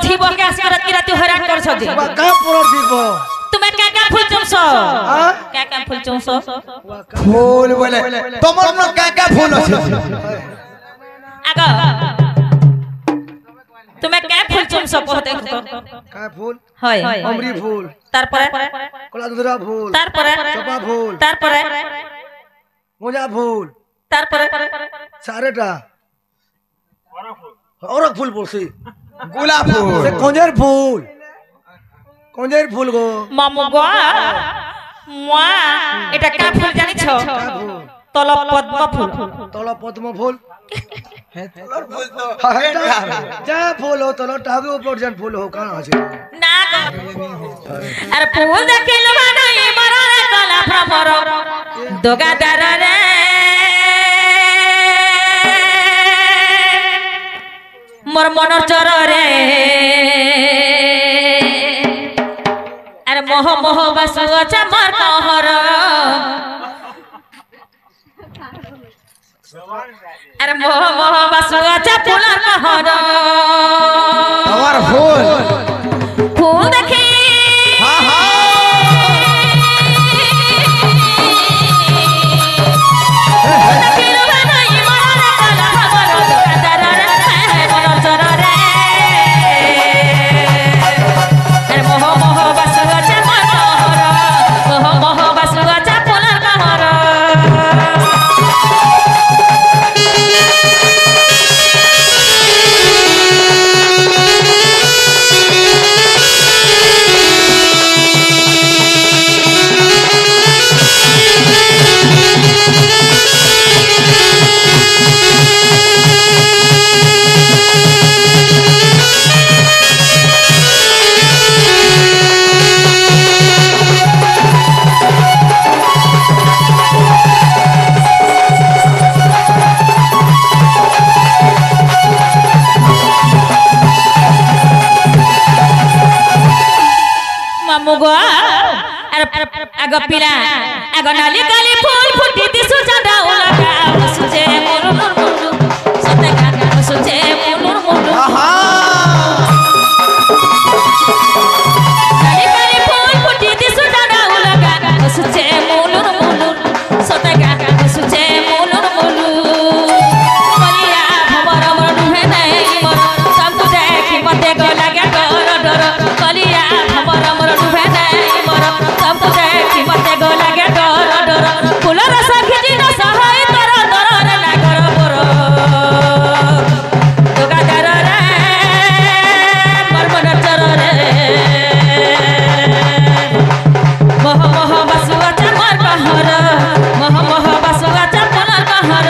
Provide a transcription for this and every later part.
থিব gas করত কি রাতে হরান করছ যে কা পড়া দিব তুমি কা ফুল চুমছ কা ফুল চুমছ ফুল বলে তোমার ন কা ফুল আছে আগা তুমি কা ফুল চুমছ কহতে কা ফুল হয় অমরি ফুল তারপরে কলাদুরা ফুল তারপরে চপা ফুল তারপরে মোজা ফুল তারপরে চারটা অরক ফুল বলছি গোলাপ ফুল সে কঞ্জের ফুল গো মামু গো মা এটা কা ফুল জানিছ তলব পদ্ম ফুল তলর ফুল তো যা ফুল हो তলর টাগে উপর জান ফুল हो কান আছে না আর ফুল দেখিল বানাই মররে কলা ভ্রমর দোগাদার রে মোর মনর চর রে আর মোহ মোহ বাসু আছে মোর নহর আর মোহ মোহ বাসু আছে ফুলর নহর আমার ফুল ফুল দেখি হ্যাঁ হ্যাঁ आग पिला आग नाली काली फूल फुटी दिसु जाडा उलगा सुजे मुरु मुरु सते गागा सुजे मुरु मुरु नाली काली फूल फुटी दिसु जाडा उलगा सुजे मुरु मुरु सते गागा सुजे मुरु मुरु बलिया भवर मोर नुहे नै मोर सब देखि मते गो लागे डर डर बलिया भवर मोर नुहे नै मोर सब देखि मते गो लागे डर डर फूल रस खिजी न सहाय तर तर रे नागर मोर दोगादार रे मोर मन चर रे मोह मोह बासुआ चमर कहर मोह मोह बासुआ चमर कहर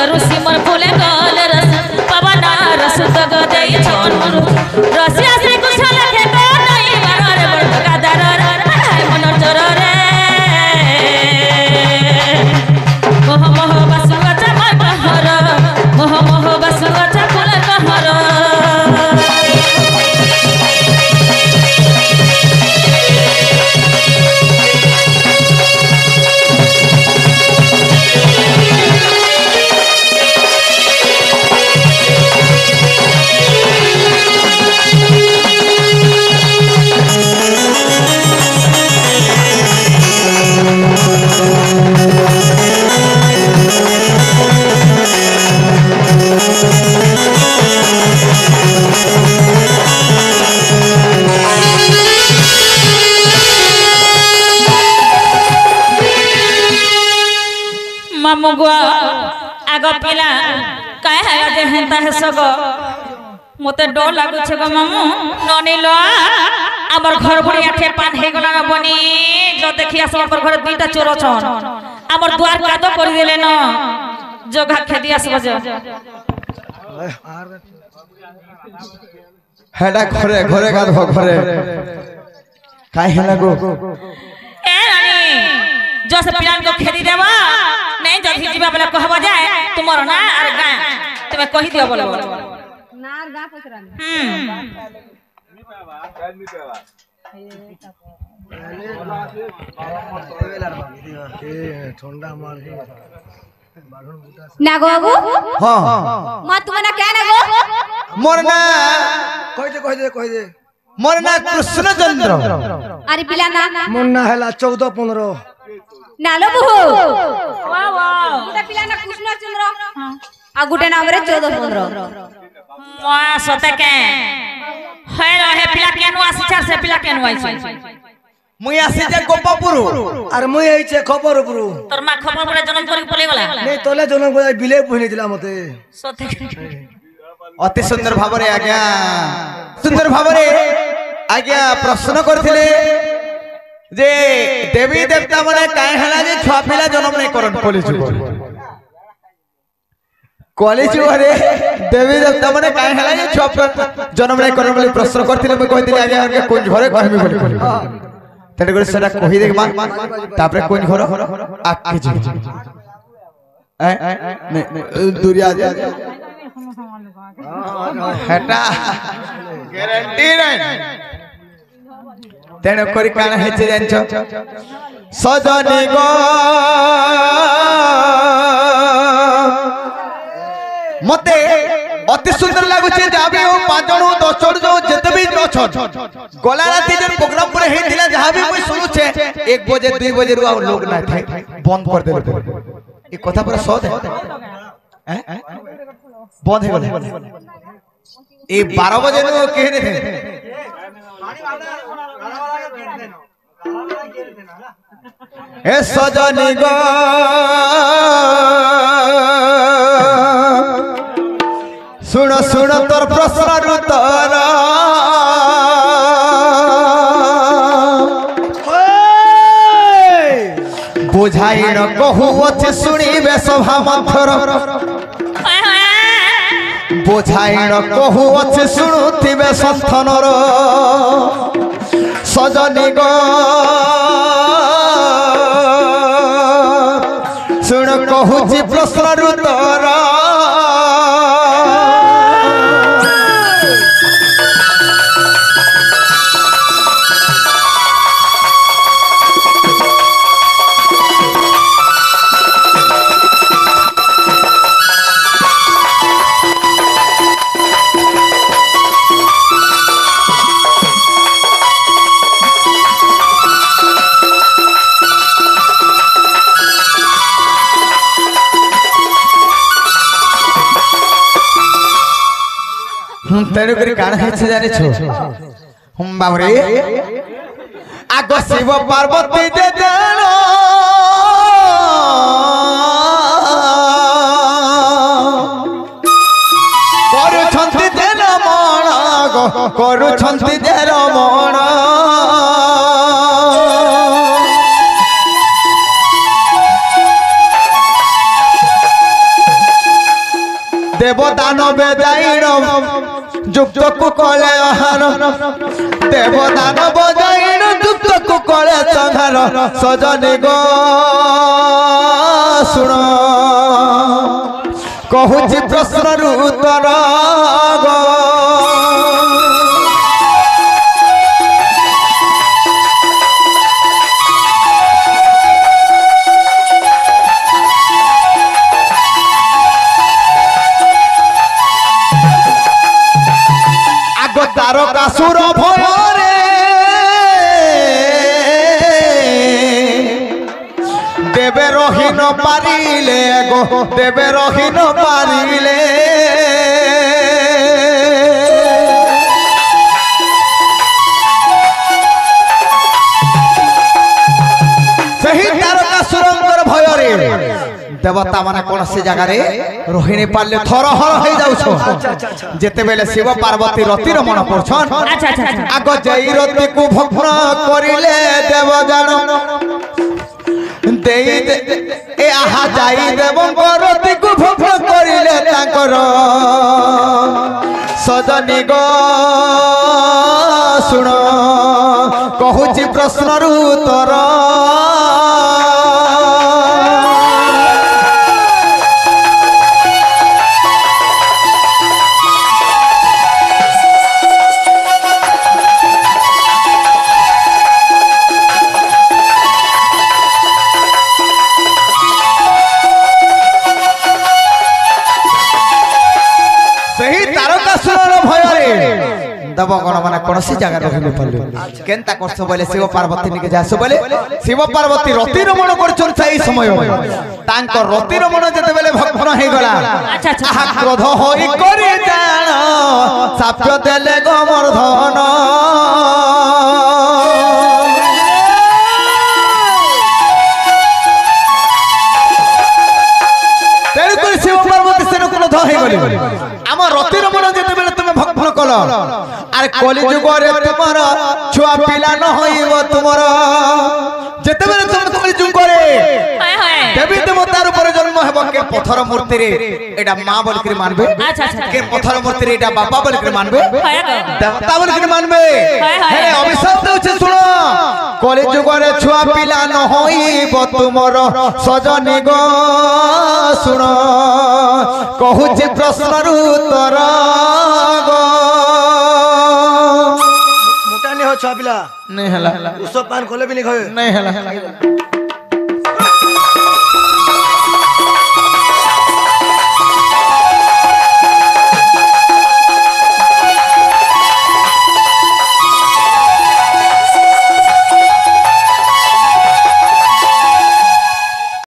रुसी मोर फूले गल रस पवन रस तग दई मामू गो आग पिला काय है जे हेंता है सग मते डर लागु छे गो मामू ननिलो हमर घर बुढ़िया ठेपान हे गला न बनी जो देखिया सब पर घर दुईटा चोर छन हमर द्वार कादो कर देले न जोगा खेदिया सब जो हेडा घरे घरे गाधो घरे काय है लागो ए रानी जो से पिलान को खेदी देबा नहीं जल्दी जीवा वाला कहबा जाए तुमरो ना अरे गा तुमे कहि दियो बोलो ना गा पसरानी ठंडा मार के नागो बाबू हां मां तुमना क्या नागो मोर ना कह दे मोर ना कृष्णचंद्र अरे पिला ना मुन्ना हैला 14 15 नालो बहु वाह वाह गुटा पिला ना कृष्णचंद्र आ गुटे नाम रे 14 15 मा सते के है रहे पिला केनु आसी से पिला केनु आइ छै मुई आसी जे गोपापुरु अरे मुई आई छे खबरपुरु तोर मा खबर पड़े जन्म करी पले गला नहीं तोले जन्म को बिले बहिनी दिला मते सते अति सुंदर भाबरे आज्ञा सुंदर भाबरे आज्ञा प्रश्न करथिले जे देवी देवता माने काय हला जे छुआ पिला जन्म नहीं करन कॉलेज रे देवी देवता माने काय हला जे छुआ जन्म नहीं करन बोली प्रश्न करथिले मैं कहथिले आज्ञा के कोन घरे कहमी बोली तने करे सेटा कहि दे मां तापरे कोन घर आके जी नहीं दूरिया जा हेटा ग्यारंटी नहीं तेने करी काना हेचे जानछो सजनी गो मते अति सुंदर लागु छे जाबी ओ पांचणो दसण जो जते भी अछन गला राती जन प्रोग्राम पर हेतिला जहां भी कोई सुनु छे 1 बजे 2 बजे रुआ लोग ना थे बंद कर देले ए कथा पर सद है बंद हो गले ए 12 बजे नो कहने थे ए सजनी गो सुन सुन तोर प्रश्न उत्तर बुझाई न कहू अच्छे सुनिबे सभा मंथर बुझाई न कहू अच्छे शुणुथिबे सथनर सजनी गो सुन कहूची प्रश्न उत्तर तेरे करी कान है छे जाने छो हम बाबरे आगो शिव पार्वती दे देलो करू छंती देल मन गो करू छंती देल मन देवदान बेदाइन जुक्त कुकले आहार देवदान बजाइन जुक्त कुकले संहार सजनी गो सुन कहूची प्रश्न उत्तर गो तारकासुर भयरे देवे रही न पारिले गो देवे रही न पारिले सही तारकासुरंकर भयरे देवता माने कौन से जगह रे रही नहीं पारले थरहर हो जाउछ जेते बेले शिव पार्वती रति रमण करछन अच्छा अच्छा अच्छा आग जई रति को भग्न करिले देवगण देई ए आहा जाई देवंग रति को भग्न करिले तांकर सजनी गो सुन कहूची प्रश्न रु उत्तर देवगण माने कौन सी जगह रही पारे केनता करछ बोले शिव पार्वती निके जासो बोले शिव पार्वती रति रमण करछन सही समय तांको रति रमण जते बेले भग्न हे गला अच्छा अच्छा आहा क्रोध होई करी जान साप्य देले गोवर्धन तेरे को शिव पार्वती से क्रोध हे गले आम रति रमण जते बेले तुमे भग्न कल अरे कली जुग रे तुमरा छुआ पिला न होइब तुमरा जते बेले तुम कली जुग रे हाय हाय देवी देवतार ऊपर जन्म हेब के पत्थर मूर्ति रे एडा मां बोल के मानबे अच्छा अच्छा के पत्थर मूर्ति रे एडा बाबा बोल के मानबे हाय देवता बोल के मानबे हाय हाय हे अभिशाप देउछे सुनो कली जुग रे छुआ पिला न होइब तुमरा सजनी गो सुनो कहूची प्रश्न रु उत्तर गो मोटा नहीं हो छुआ पिला नहीं हला उसो पान खोले भी नहीं खाए नहीं हला